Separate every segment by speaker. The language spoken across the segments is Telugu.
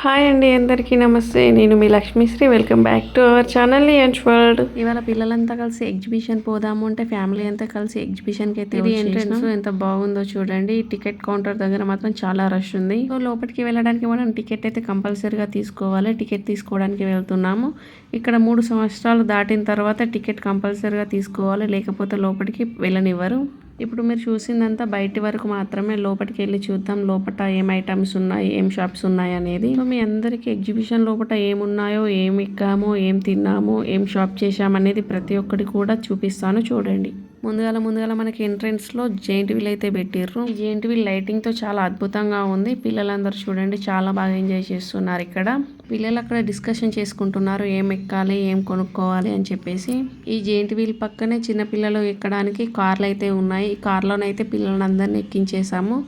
Speaker 1: హాయ్ అండి, అందరికీ నమస్తే. నేను మీ Lakshmisri. Welcome back to our channel Lions world. ఇవాళ పిల్లలంతా కలిసి ఎగ్జిబిషన్ పోదాము అంటే ఫ్యామిలీ అంతా కలిసి ఎగ్జిబిషన్కి అయితే ఇది ఎంట్రన్స్ ఎంత బాగుందో చూడండి. టికెట్ కౌంటర్ దగ్గర మాత్రం చాలా రష్ ఉంది. సో లోపలికి వెళ్ళడానికి మనం టికెట్ అయితే కంపల్సరీగా తీసుకోవాలి. టికెట్ తీసుకోవడానికి వెళ్తున్నాము. ఇక్కడ 3 సంవత్సరాలు దాటిన తర్వాత టికెట్ కంపల్సరీగా తీసుకోవాలి, లేకపోతే లోపలికి వెళ్ళనివ్వరు. ఇప్పుడు మీరు చూసిందంతా బయటి వరకు మాత్రమే. లోపలికి వెళ్ళి చూద్దాం లోపల ఏం ఐటమ్స్ ఉన్నాయి, ఏం షాప్స్ ఉన్నాయి అనేది. సో మీ అందరికీ ఎగ్జిబిషన్ లోపల ఏమున్నాయో, ఏం ఎక్కామో, ఏం తిన్నామో, ఏం షాప్ చేశాము అనేది ప్రతి ఒక్కటి కూడా చూపిస్తాను చూడండి. ముందుగాల మనకి ఎంట్రన్స్ లో జెయింట్ వీల్ అయితే పెట్టిర్రు. ఈ జెయింట్ వీల్ లైటింగ్ తో చాలా అద్భుతంగా ఉంది. పిల్లలందరూ చూడండి చాలా బాగా ఎంజాయ్ చేస్తున్నారు. ఇక్కడ పిల్లలు అక్కడ డిస్కషన్ చేసుకుంటున్నారు ఏం ఎక్కాలి, ఏం కొనుక్కోవాలి అని చెప్పేసి. ఈ జెయింట్ వీల్ పక్కనే చిన్న పిల్లలు ఎక్కడానికి కార్లు అయితే ఉన్నాయి. ఈ కార్లోనైతే పిల్లలందరినీ ఎక్కించేసాము.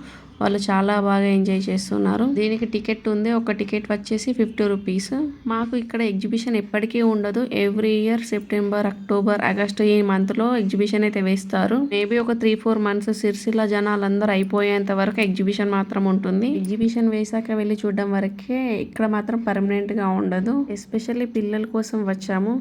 Speaker 1: వాళ్ళు చాలా బాగా ఎంజాయ్ చేస్తున్నారు. దీనికి టికెట్ ఉంది. ఒక టికెట్ వచ్చేసి 50 రూపీస్. మాకు ఇక్కడ ఎగ్జిబిషన్ ఎప్పటికీ ఉండదు. Every year September, October, August ఈ మంత్ లో ఎగ్జిబిషన్ అయితే వేస్తారు. మేబీ ఒక 3-4 మంత్స్ సిరిసిల్ల జనాలందరూ అయిపోయేంత వరకు ఎగ్జిబిషన్ మాత్రం ఉంటుంది. ఎగ్జిబిషన్ వేసాక వెళ్ళి చూడడం వరకే. ఇక్కడ మాత్రం పర్మనెంట్ గా ఉండదు. ఎస్పెషల్లీ పిల్లల కోసం వచ్చాము.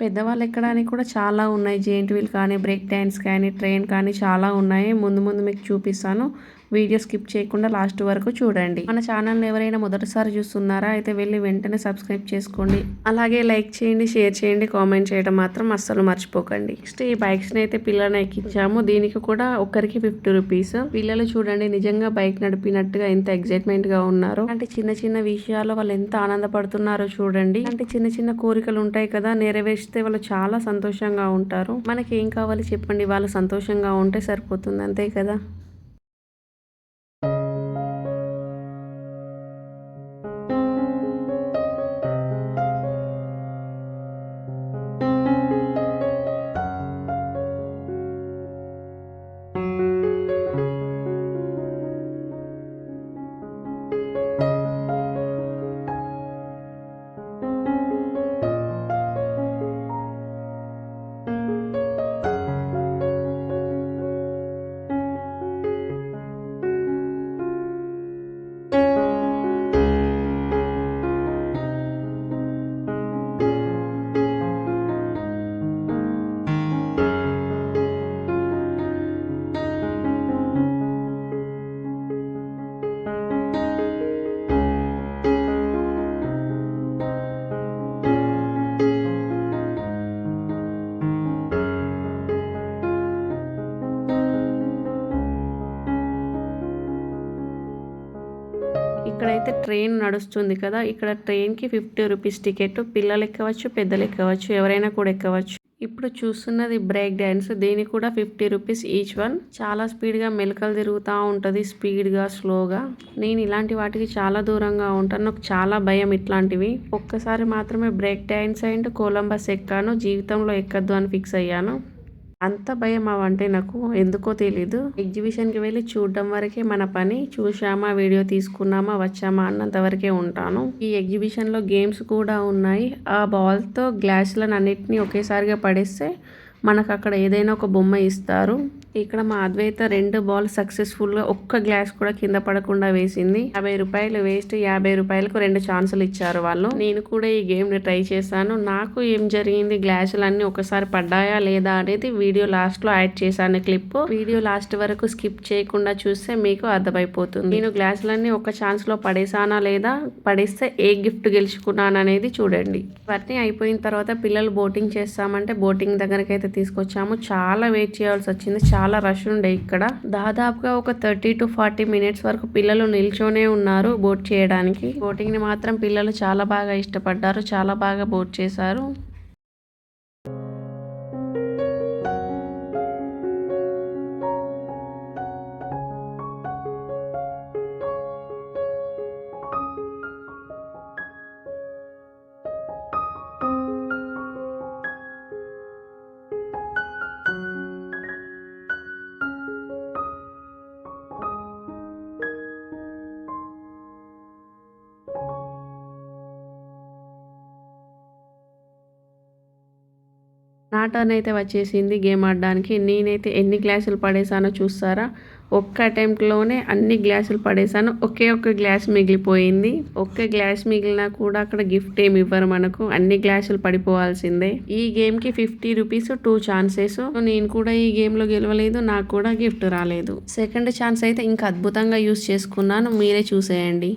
Speaker 1: పెద్దవాళ్ళు ఎక్కడానికి కూడా చాలా ఉన్నాయి. జెయింట్ వీల్ కానీ, బ్రేక్ డాన్స్ కానీ, ట్రైన్ కానీ చాలా ఉన్నాయి. ముందు మీకు చూపిస్తాను. వీడియో స్కిప్ చేయకుండా లాస్ట్ వరకు చూడండి. మన ఛానల్ ఎవరైనా మొదటిసారి చూస్తున్నారా అయితే వెళ్ళి వెంటనే సబ్స్క్రైబ్ చేసుకోండి. అలాగే లైక్ చేయండి, షేర్ చేయండి, కామెంట్ చేయడం మాత్రం అస్సలు మర్చిపోకండి. నెక్స్ట్ ఈ బైక్స్ ని అయితే పిల్లల్ని ఎక్కించాము. దీనికి కూడా ఒకరికి 50 రూపీస్. పిల్లలు చూడండి నిజంగా బైక్ నడిపినట్టుగా ఎంత ఎక్సైట్మెంట్ గా ఉన్నారు. అంటే చిన్న విషయాల్లో వాళ్ళు ఎంత ఆనందపడుతున్నారో చూడండి. అంటే చిన్న కోరికలు ఉంటాయి కదా, నెరవేర్చితే వాళ్ళు చాలా సంతోషంగా ఉంటారు. మనకి ఏం కావాలి చెప్పండి, వాళ్ళు సంతోషంగా ఉంటే సరిపోతుంది, అంతే కదా. ఇక్కడైతే ట్రైన్ నడుస్తుంది కదా. ఇక్కడ ట్రైన్కి 50 రూపీస్ టికెట్. పిల్లలు ఎక్కవచ్చు, పెద్దలు ఎక్కవచ్చు, ఎవరైనా కూడా ఎక్కవచ్చు. ఇప్పుడు చూస్తున్నది బ్రేక్ డాన్స్. దీనికి కూడా 50 రూపీస్ ఈచ్ వన్. చాలా స్పీడ్గా మెలకలు తిరుగుతూ ఉంటుంది, స్పీడ్గా స్లోగా. నేను ఇలాంటి వాటికి చాలా దూరంగా ఉంటాను. నాకు చాలా భయం ఇట్లాంటివి. ఒక్కసారి మాత్రమే బ్రేక్ డాన్స్ అండ్ కొలంబస్ ఎక్కాను. జీవితంలో ఎక్కద్దు అని ఫిక్స్ అయ్యాను. అంత భయం అవంటే నాకు ఎందుకో తెలీదు. ఎగ్జిబిషన్కి వెళ్ళి చూడడం వరకే మన పని. చూసామా, వీడియో తీసుకున్నామా, వచ్చామా అన్నంత వరకే ఉంటాను. ఈ ఎగ్జిబిషన్లో గేమ్స్ కూడా ఉన్నాయి. ఆ బాల్తో గ్లాసులను అన్నిటినీ ఒకేసారిగా పడేస్తే మనకు అక్కడ ఏదైనా ఒక బొమ్మ ఇస్తారు. ఇక్కడ మా అద్వైత 2 బాల్ సక్సెస్ఫుల్గా ఒక్క గ్లాస్ కూడా కింద పడకుండా వేసింది. 50 రూపాయలు వేస్ట్. 50 రూపాయలకు 2 ఛాన్సులు ఇచ్చారు వాళ్ళు. నేను కూడా ఈ గేమ్ని ట్రై చేశాను. నాకు ఏం జరిగింది, గ్లాసులన్నీ ఒకసారి పడ్డాయా లేదా అనేది వీడియో లాస్ట్లో యాడ్ చేశాను క్లిప్. వీడియో లాస్ట్ వరకు స్కిప్ చేయకుండా చూస్తే మీకు అర్థమైపోతుంది. నేను గ్లాసులన్నీ ఒక ఛాన్స్లో పడేసానా లేదా, పడేస్తే ఏ గిఫ్ట్ గెలుచుకున్నాను అనేది చూడండి. ఇవన్నీ అయిపోయిన తర్వాత పిల్లలు బోటింగ్ చేస్తామంటే బోటింగ్ దగ్గరికి అయితే తీసుకొచ్చాము. చాలా వెయిట్ చేయాల్సి వచ్చింది. చాలా రష్ ఉండే ఇక్కడ. దాదాపుగా ఒక 30 to 40 మినిట్స్ వరకు పిల్లలు నిల్చొనే ఉన్నారు బోట్ చేయడానికి. బోటింగ్ ని మాత్రం పిల్లలు చాలా బాగా ఇష్టపడ్డారు. చాలా బాగా బోట్ చేశారు. నా టర్న్ అయితే వచ్చేసింది గేమ్ ఆడడానికి. నేనైతే ఎన్ని గ్లాసులు పడేసానో చూస్తారా? ఒక్క అటెంప్ట్లోనే అన్ని గ్లాసులు పడేసాను. ఒకే ఒక్క గ్లాస్ మిగిలిపోయింది. ఒక్క గ్లాస్ మిగిలినా కూడా అక్కడ గిఫ్ట్ ఏమి ఇవ్వరు మనకు. అన్ని గ్లాసులు పడిపోవాల్సిందే. ఈ గేమ్కి 50 రూపీస్ 2 ఛాన్సెస్. నేను కూడా ఈ గేమ్లో గెలవలేదు. నాకు కూడా గిఫ్ట్ రాలేదు. సెకండ్ ఛాన్స్ అయితే ఇంకా అద్భుతంగా యూస్ చేసుకున్నాను. మీరే చూసేయండి.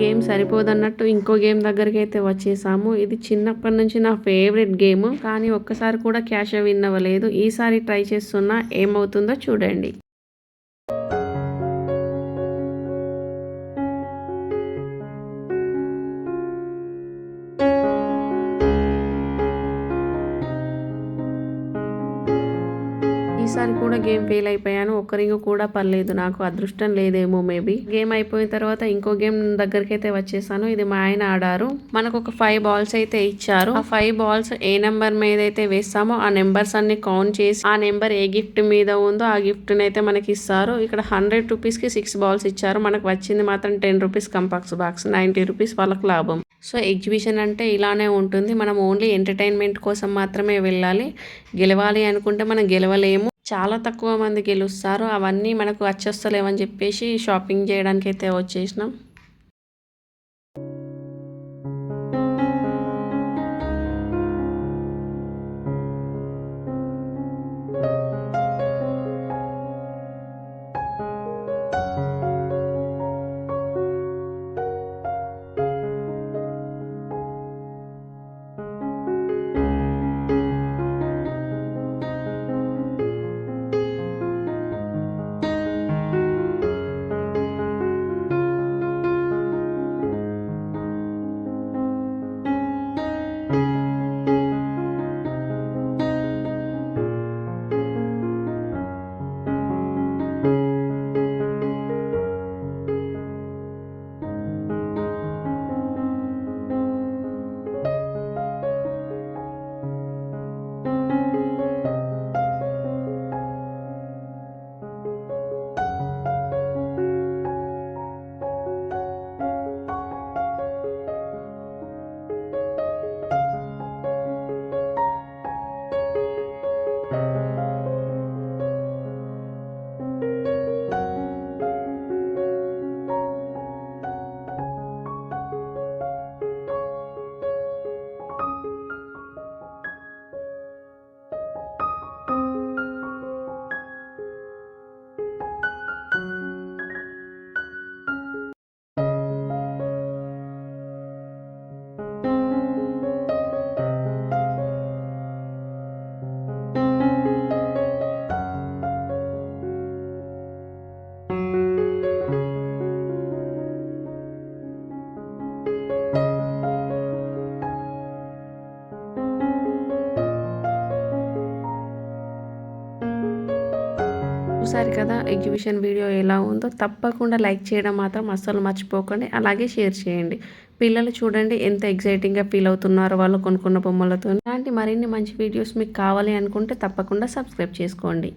Speaker 1: గేమ్ సరిపోదన్నట్టు ఇంకో గేమ్ దగ్గరికి అయితే వచ్చేసాము. ఇది చిన్నప్పటి నుంచి నా ఫేవరెట్ గేమ్. కానీ ఒక్కసారి కూడా క్యాష్ విన్ అవ్వలేదు. ఈసారి ట్రై చేస్తున్నా, ఏమవుతుందో చూడండి. ఈసారి కూడా గేమ్ ఫెయిల్ అయిపోయాను. ఒక్క రింగ్ కూడా పర్లేదు. నాకు అదృష్టం లేదేమో మేబీ. గేమ్ అయిపోయిన తర్వాత ఇంకో గేమ్ దగ్గరికి అయితే వచ్చేసాను. ఇది మా ఆయన ఆడారు. మనకు ఒక 5 బాల్స్ అయితే ఇచ్చారు. ఆ 5 బాల్స్ ఏ నెంబర్ మీద అయితే వేస్తామో ఆ నెంబర్స్ అన్ని కౌంట్ చేసి ఆ నెంబర్ ఏ గిఫ్ట్ మీద ఉందో ఆ గిఫ్ట్ అయితే మనకి ఇస్తారు. ఇక్కడ 100 రూపీస్కి 6 బాల్స్ ఇచ్చారు. మనకు వచ్చింది మాత్రం 10 రూపీస్ కంపాక్స్ బాక్స్. 90 రూపీస్ వాళ్ళకి లాభం. సో ఎగ్జిబిషన్ అంటే ఇలానే ఉంటుంది. మనం ఓన్లీ ఎంటర్టైన్మెంట్ కోసం మాత్రమే వెళ్ళాలి. గెలవాలి అనుకుంటే మనం గెలవలేము. చాలా తక్కువ మంది గెలుస్తారు. అవన్నీ మనకు వచ్చేస్తలేవని చెప్పేసి షాపింగ్ చేయడానికి అయితే వచ్చేసినాం. చూసారు కదా ఎగ్జిబిషన్ వీడియో ఎలా ఉందో. తప్పకుండా లైక్ చేయడం మాత్రం అస్సలు మర్చిపోకండి. అలాగే షేర్ చేయండి. పిల్లలు చూడండి ఎంత ఎగ్జైటింగ్గా ఫీల్ అవుతున్నారో వాళ్ళు కొనుక్కున్న బొమ్మలతో. ఇలాంటి మరిన్ని మంచి వీడియోస్ మీకు కావాలి అనుకుంటే తప్పకుండా సబ్స్క్రైబ్ చేసుకోండి.